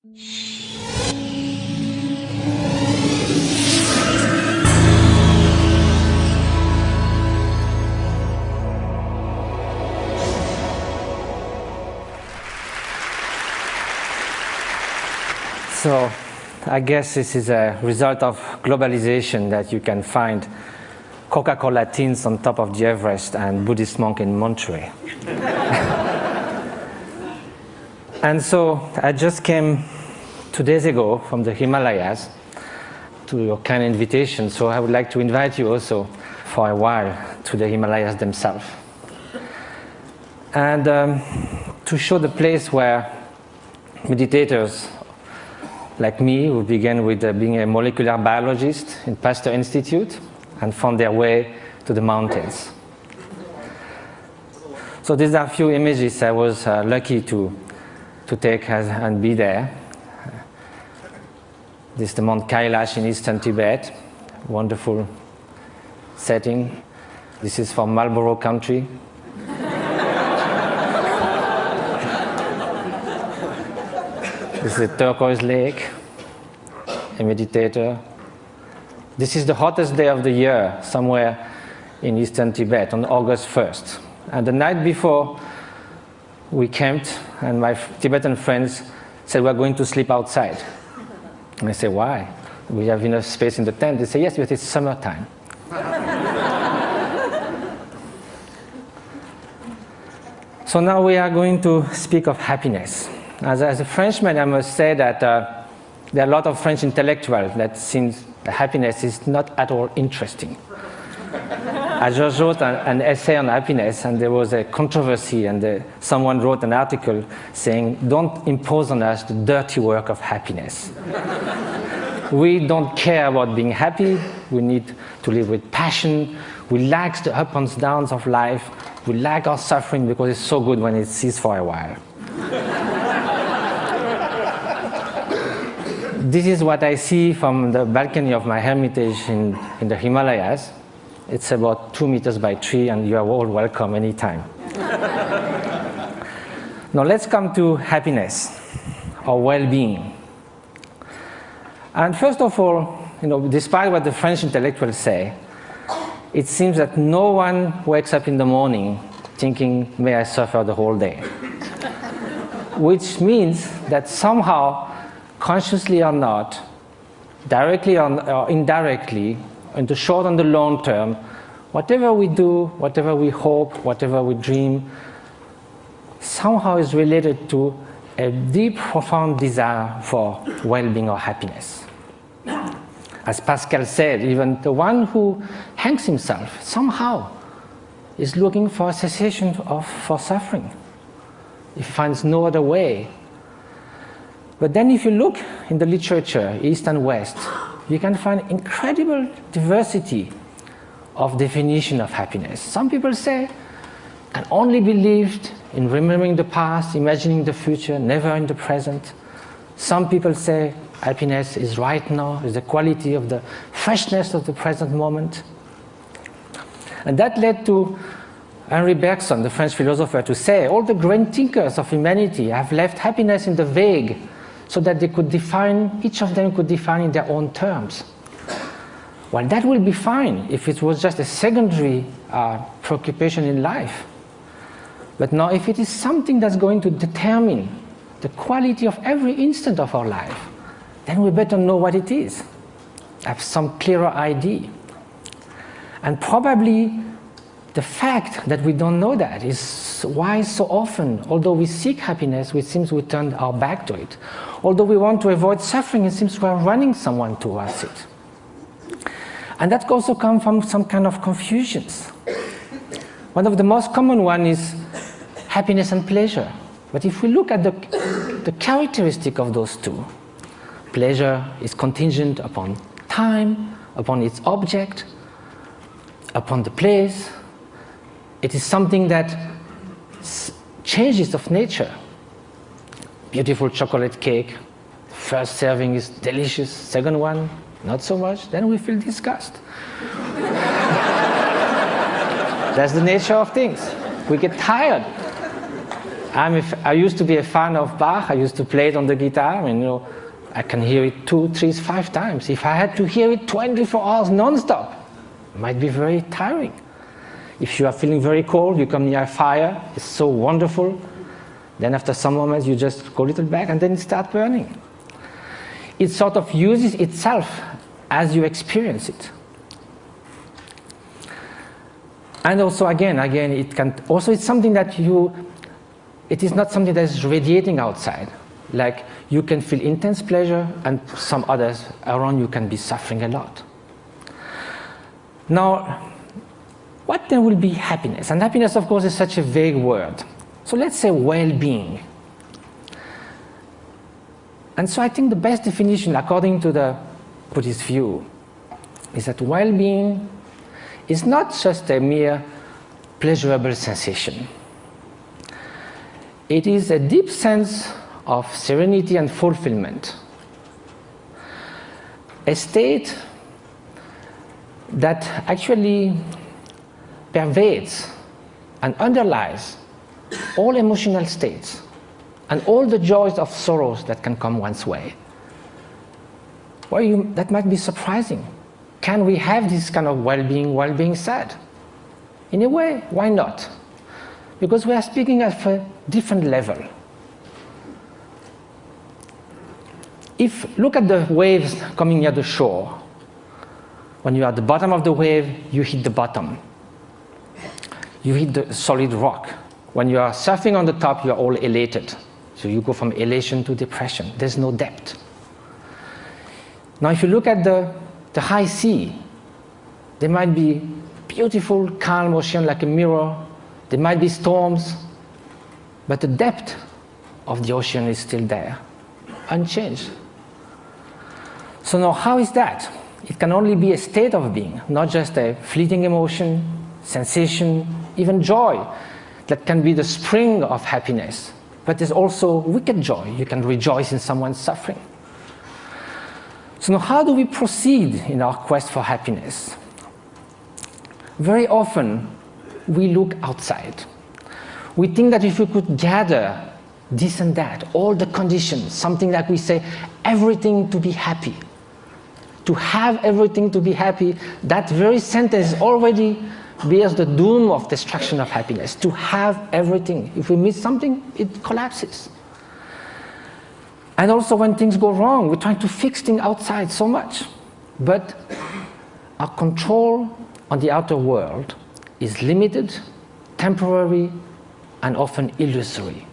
So, I guess this is a result of globalization that you can find Coca-Cola tins on top of the Everest and Buddhist monk in Monterey. And so, I just came 2 days ago from the Himalayas to your kind invitation, so I would like to invite you also for a while to the Himalayas themselves. And to show the place where meditators like me, who began with being a molecular biologist in Pasteur Institute and found their way to the mountains. So these are a few images I was lucky to take and be there. This is the Mount Kailash in eastern Tibet, wonderful setting. This is from Marlborough country. This is a turquoise lake, a meditator. This is the hottest day of the year, somewhere in eastern Tibet, on August 1st. And the night before, we camped, and my Tibetan friends said, we're going to sleep outside. And I said, why? We have enough space in the tent. They say, yes, but it's summertime. So now we are going to speak of happiness. As a Frenchman, I must say that there are a lot of French intellectuals that seems that happiness is not at all interesting. I just wrote an essay on happiness, and there was a controversy, and someone wrote an article saying, don't impose on us the dirty work of happiness. We don't care about being happy. We need to live with passion. We like the ups and downs of life. We like our suffering because it's so good when it ceases for a while. This is what I see from the balcony of my hermitage in the Himalayas. It's about 2 meters by 3, and you are all welcome anytime. Now let's come to happiness, or well-being. And first of all, despite what the French intellectuals say, it seems that no one wakes up in the morning thinking, may I suffer the whole day. Which means that somehow, consciously or not, directly or indirectly, in the short and the long term, whatever we do, whatever we hope, whatever we dream, somehow is related to a deep, profound desire for well-being or happiness. As Pascal said, even the one who hangs himself somehow is looking for a cessation for suffering. He finds no other way. But then if you look in the literature, East and West, you can find incredible diversity of definition of happiness. Some people say, can only be lived in remembering the past, imagining the future, never in the present. Some people say happiness is right now, is the quality of the freshness of the present moment. And that led to Henri Bergson, the French philosopher, to say all the great thinkers of humanity have left happiness in the vague, so that they could define, each of them could define in their own terms. Well, that will be fine if it was just a secondary preoccupation in life. But now, if it is something that's going to determine the quality of every instant of our life, then we better know what it is, have some clearer idea. And probably the fact that we don't know that is why so often, although we seek happiness, it seems we turn our back to it. Although we want to avoid suffering, it seems we are running someone towards it. And that also comes from some kind of confusions. One of the most common ones is happiness and pleasure. But if we look at the characteristic of those two, pleasure is contingent upon time, upon its object, upon the place. It is something that changes of nature. Beautiful chocolate cake, first serving is delicious, second one, not so much, then we feel disgust. That's the nature of things. We get tired. I used to be a fan of Bach. I used to play it on the guitar. I mean, you know, I can hear it 2, 3, 5 times. If I had to hear it 24 hours non-stop, it might be very tiring. If you are feeling very cold, you come near a fire, it's so wonderful. Then after some moments, you just go a little back and then it starts burning. It sort of uses itself as you experience it. And also, again, it can also, it's something that it is not something that is radiating outside. Like, you can feel intense pleasure and some others around you can be suffering a lot. Now, what then will be happiness? And happiness, of course, is such a vague word. So let's say well-being. And so I think the best definition, according to the Buddhist view, is that well-being is not just a mere pleasurable sensation. It is a deep sense of serenity and fulfillment. A state that actually pervades and underlies all emotional states and all the joys of sorrows that can come one's way. Well, that might be surprising. Can we have this kind of well-being while being sad? In a way, why not? Because we are speaking at a different level. Look at the waves coming near the shore. When you are at the bottom of the wave, you hit the bottom. You hit the solid rock. When you are surfing on the top, you are all elated. So you go from elation to depression. There's no depth. Now, if you look at the high sea, there might be beautiful, calm ocean like a mirror. There might be storms, but the depth of the ocean is still there, unchanged. So now, how is that? It can only be a state of being, not just a fleeting emotion, sensation, even joy that can be the spring of happiness. But there's also wicked joy. You can rejoice in someone's suffering. So now, how do we proceed in our quest for happiness? Very often, we look outside. We think that if we could gather this and that, all the conditions, something like we say, everything to be happy, to have everything to be happy, that very sentence already bears the doom of destruction of happiness. To have everything. If we miss something, it collapses. And also when things go wrong, we're trying to fix things outside so much. But our control on the outer world is limited, temporary, and often illusory.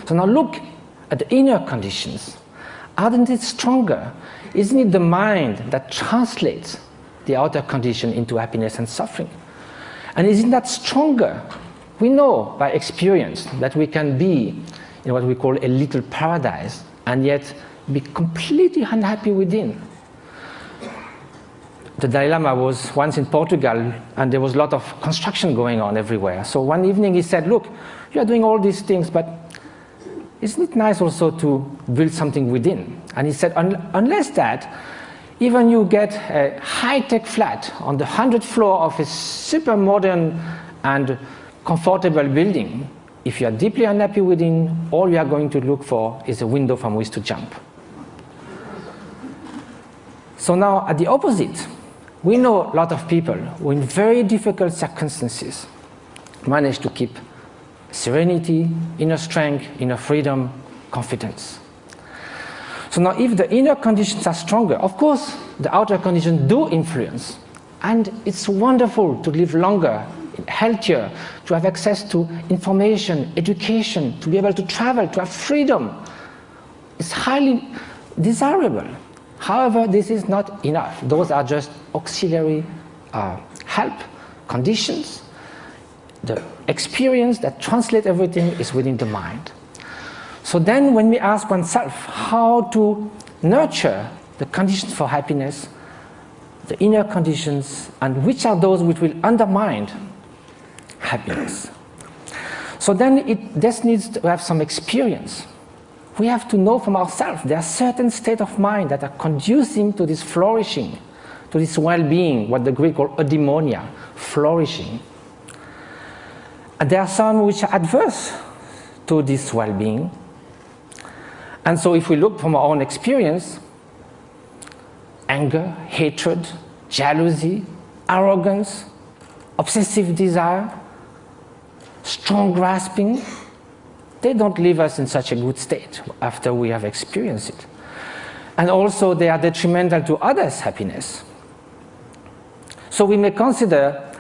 So now look at the inner conditions. Aren't it stronger? Isn't it the mind that translates the outer condition into happiness and suffering? And isn't that stronger? We know by experience that we can be in what we call a little paradise and yet be completely unhappy within. The Dalai Lama was once in Portugal and there was a lot of construction going on everywhere. So one evening he said, look, you are doing all these things, but isn't it nice also to build something within? And he said, unless that, even you get a high-tech flat on the 100th floor of a super modern and comfortable building, if you are deeply unhappy within, all you are going to look for is a window from which to jump. So now, at the opposite, we know a lot of people who in very difficult circumstances manage to keep serenity, inner strength, inner freedom, confidence. So now, if the inner conditions are stronger, of course, the outer conditions do influence. And it's wonderful to live longer, healthier, to have access to information, education, to be able to travel, to have freedom. It's highly desirable. However, this is not enough. Those are just auxiliary help, conditions. The experience that translates everything is within the mind. So then when we ask oneself how to nurture the conditions for happiness, the inner conditions, and which are those which will undermine happiness. So then this needs to have some experience. We have to know from ourselves there are certain states of mind that are conducing to this flourishing, to this well-being, what the Greek call eudaimonia, flourishing. And there are some which are adverse to this well-being. And so if we look from our own experience, anger, hatred, jealousy, arrogance, obsessive desire, strong grasping, they don't leave us in such a good state after we have experienced it. And also they are detrimental to others' happiness. So we may consider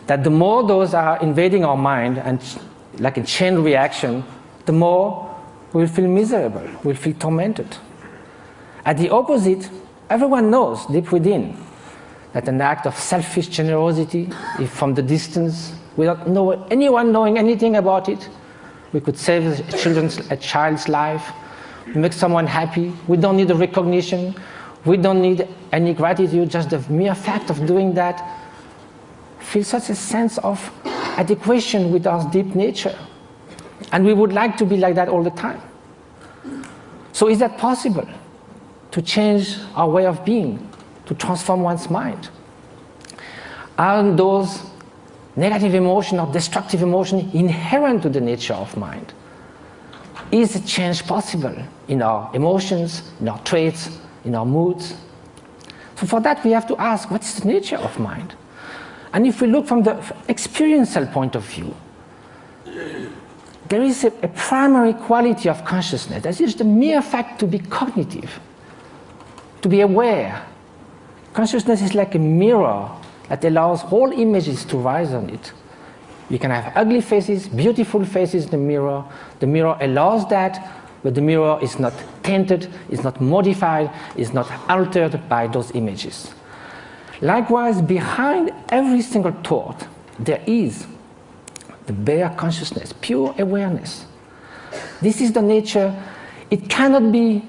that the more those are invading our mind, and like a chain reaction, the more we'll feel miserable, we'll feel tormented. At the opposite, everyone knows deep within that an act of selfish generosity, if from the distance, without anyone knowing anything about it, we could save a child's life, make someone happy. We don't need a recognition. We don't need any gratitude. Just the mere fact of doing that feels such a sense of adequation with our deep nature. And we would like to be like that all the time. So is that possible? To change our way of being, to transform one's mind? Are those negative emotions or destructive emotions inherent to the nature of mind? Is a change possible in our emotions, in our traits, in our moods? So for that we have to ask, what is the nature of mind? And if we look from the experiential point of view, there is a primary quality of consciousness. That is the mere fact to be cognitive, to be aware. Consciousness is like a mirror that allows all images to rise on it. You can have ugly faces, beautiful faces in the mirror. The mirror allows that, but the mirror is not tainted, is not modified, is not altered by those images. Likewise, behind every single thought, there is the bare consciousness, pure awareness. This is the nature. It cannot be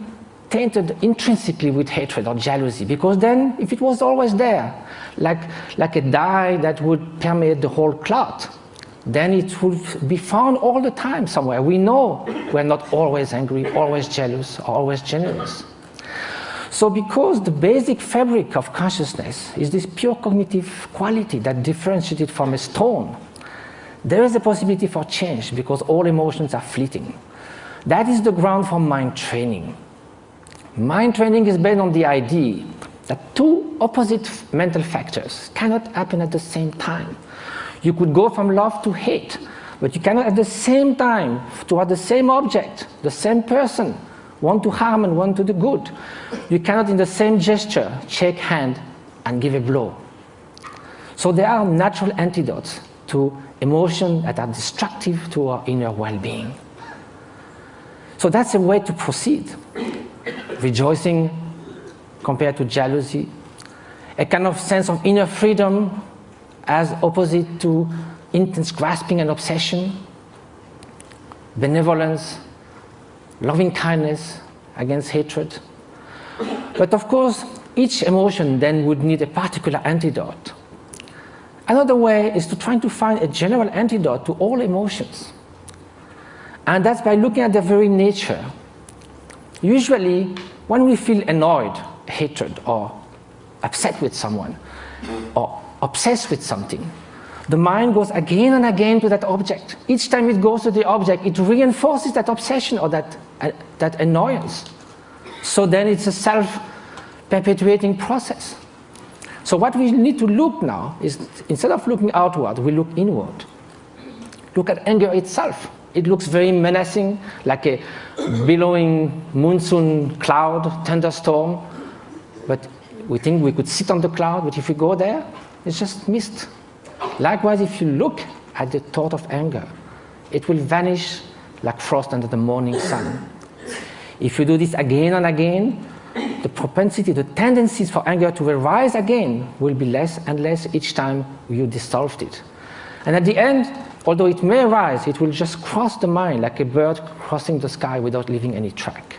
tainted intrinsically with hatred or jealousy, because then, if it was always there, like a dye that would permeate the whole cloth, then it would be found all the time somewhere. We know we're not always angry, always jealous, or always generous. So because the basic fabric of consciousness is this pure cognitive quality that differentiates it from a stone, there is a possibility for change, because all emotions are fleeting. That is the ground for mind training. Mind training is based on the idea that two opposite mental factors cannot happen at the same time. You could go from love to hate, but you cannot at the same time, toward the same object, the same person, one to harm and one to the good. You cannot in the same gesture shake hand and give a blow. So there are natural antidotes to emotions that are destructive to our inner well-being. So that's a way to proceed. Rejoicing compared to jealousy, a kind of sense of inner freedom as opposite to intense grasping and obsession, benevolence, loving kindness against hatred. But of course, each emotion then would need a particular antidote. Another way is to try to find a general antidote to all emotions. And that's by looking at their very nature. Usually, when we feel annoyed, hatred, or upset with someone, or obsessed with something, the mind goes again and again to that object. Each time it goes to the object, it reinforces that obsession or that annoyance. So then it's a self-perpetuating process. So what we need to look now is, instead of looking outward, we look inward. Look at anger itself. It looks very menacing, like a billowing monsoon cloud, thunderstorm. But we think we could sit on the cloud, but if we go there, it's just mist. Likewise, if you look at the thought of anger, it will vanish like frost under the morning sun. If you do this again and again, the propensity, the tendencies for anger to arise again will be less and less each time you dissolved it. And at the end, although it may arise, it will just cross the mind like a bird crossing the sky without leaving any track.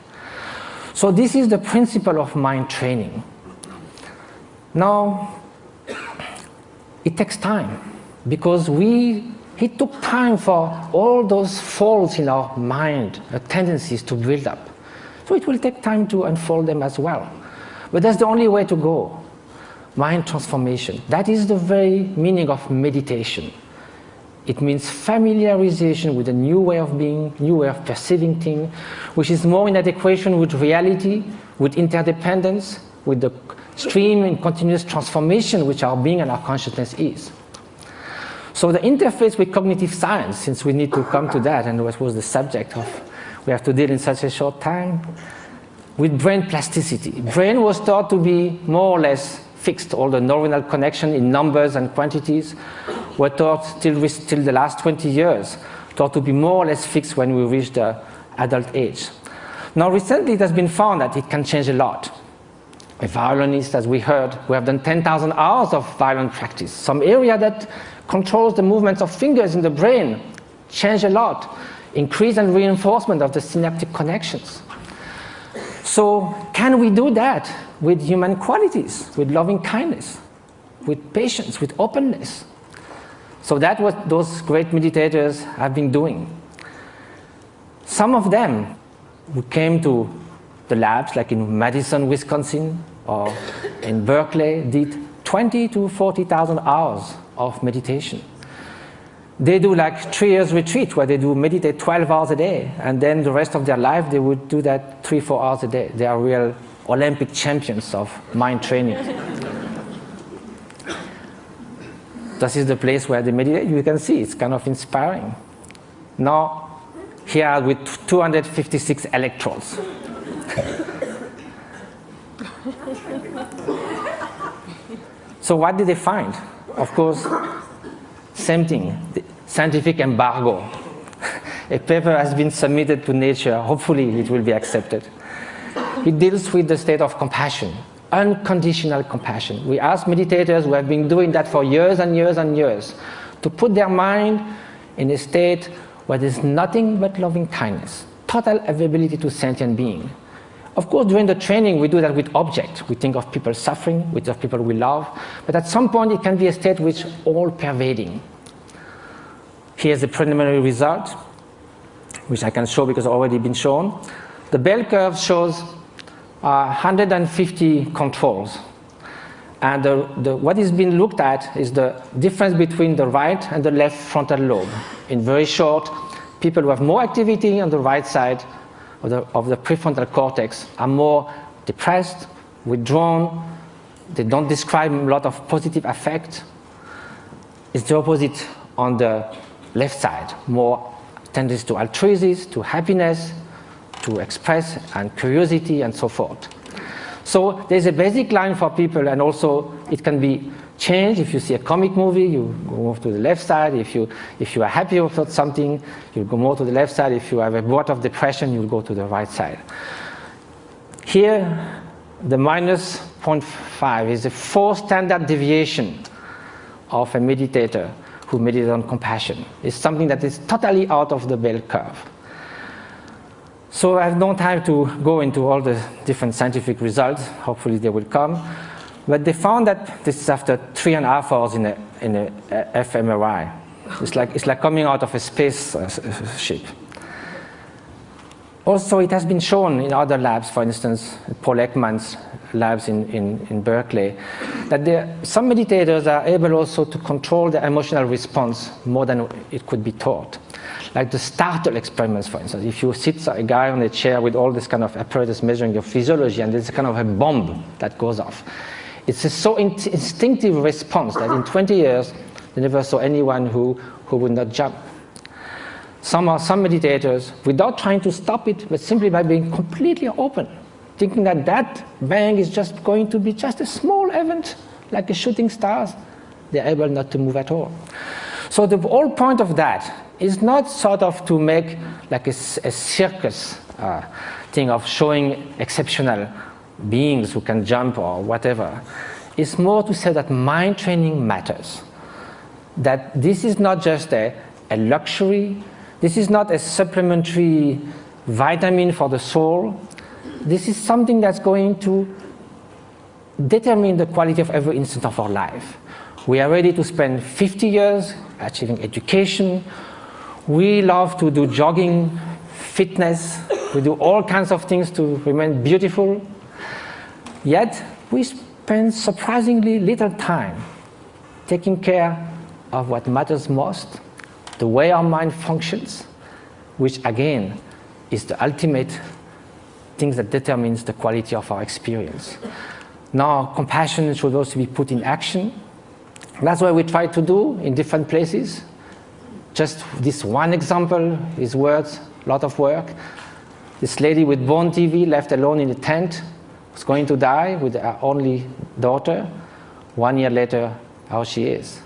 So this is the principle of mind training. Now, it takes time, because it took time for all those faults in our mind, tendencies to build up. So it will take time to unfold them as well. But that's the only way to go. Mind transformation. That is the very meaning of meditation. It means familiarization with a new way of being, new way of perceiving things, which is more in adequation with reality, with interdependence, with the stream and continuous transformation which our being and our consciousness is. So the interface with cognitive science, since we need to come to that, and what was the subject of we have to deal in such a short time, with brain plasticity. Brain was thought to be more or less fixed. All the neuronal connection in numbers and quantities were thought till the last 20 years, thought to be more or less fixed when we reach the adult age. Now recently it has been found that it can change a lot. A violinist, as we heard, we have done 10,000 hours of violin practice. Some area that controls the movements of fingers in the brain change a lot. Increase and reinforcement of the synaptic connections. So can we do that with human qualities, with loving kindness, with patience, with openness? So that's what those great meditators have been doing. Some of them who came to the labs, like in Madison, Wisconsin, or in Berkeley, did 20 to 40,000 hours of meditation. They do like 3 years retreat where they do meditate 12 hours a day, and then the rest of their life they would do that 3-4 hours a day. They are real Olympic champions of mind training. This is the place where they meditate. You can see it's kind of inspiring. Now, here with 256 electrodes. So what did they find? Of course, same thing, the scientific embargo. A paper has been submitted to Nature. Hopefully it will be accepted. It deals with the state of compassion, unconditional compassion. We ask meditators who have been doing that for years and years and years to put their mind in a state where there's nothing but loving kindness, total availability to sentient being. Of course, during the training, we do that with objects. We think of people suffering, we think of people we love, but at some point it can be a state which is all-pervading. Here's the preliminary result, which I can show because it's already been shown. The bell curve shows 150 controls. And what is being looked at is the difference between the right and the left frontal lobe. In very short, people who have more activity on the right side of the prefrontal cortex are more depressed, withdrawn, they don't describe a lot of positive affect. It's the opposite on the left side, more tendency to altruism, to happiness, to express, and curiosity, and so forth. So there's a basic line for people, and also it can be changed. If you see a comic movie, you go more to the left side. If you are happy about something, you'll go more to the left side. If you have a bout of depression, you'll go to the right side. Here, the minus 0.5 is a 4 standard deviation of a meditator who meditates on compassion. It's something that is totally out of the bell curve. So I have no time to go into all the different scientific results. Hopefully they will come. But they found that this is after 3.5 hours in a fMRI. It's like coming out of a space ship. Also, it has been shown in other labs, for instance, Paul Ekman's labs in Berkeley, that some meditators are able also to control the emotional response more than it could be taught. Like the startle experiments, for instance. If you sit a guy on a chair with all this kind of apparatus measuring your physiology, and there's kind of a bomb that goes off. It's a so instinctive response that in 20 years, they never saw anyone who would not jump. Some meditators, without trying to stop it, but simply by being completely open, thinking that that bang is just going to be just a small event, like a shooting stars, they're able not to move at all. So the whole point of that is not sort of to make like a circus thing of showing exceptional beings who can jump or whatever. It's more to say that mind training matters. That this is not just a luxury, this is not a supplementary vitamin for the soul. This is something that's going to determine the quality of every instant of our life. We are ready to spend 50 years achieving education. We love to do jogging, fitness. We do all kinds of things to remain beautiful. Yet, we spend surprisingly little time taking care of what matters most, the way our mind functions, which again is the ultimate thing that determines the quality of our experience. Now, compassion should also be put in action. That's what we try to do in different places. Just this one example is worth a lot of work. This lady with bone TV left alone in a tent was going to die with her only daughter. 1 year later, how she is.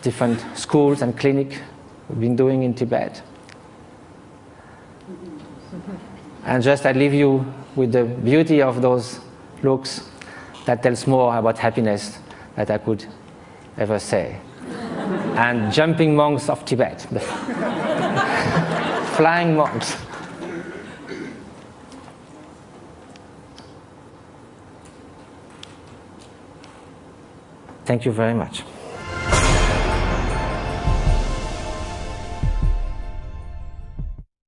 Different schools and clinics we've been doing in Tibet. And just I leave you with the beauty of those looks that tells more about happiness that I could ever say. And jumping monks of Tibet. Flying monks. Thank you very much.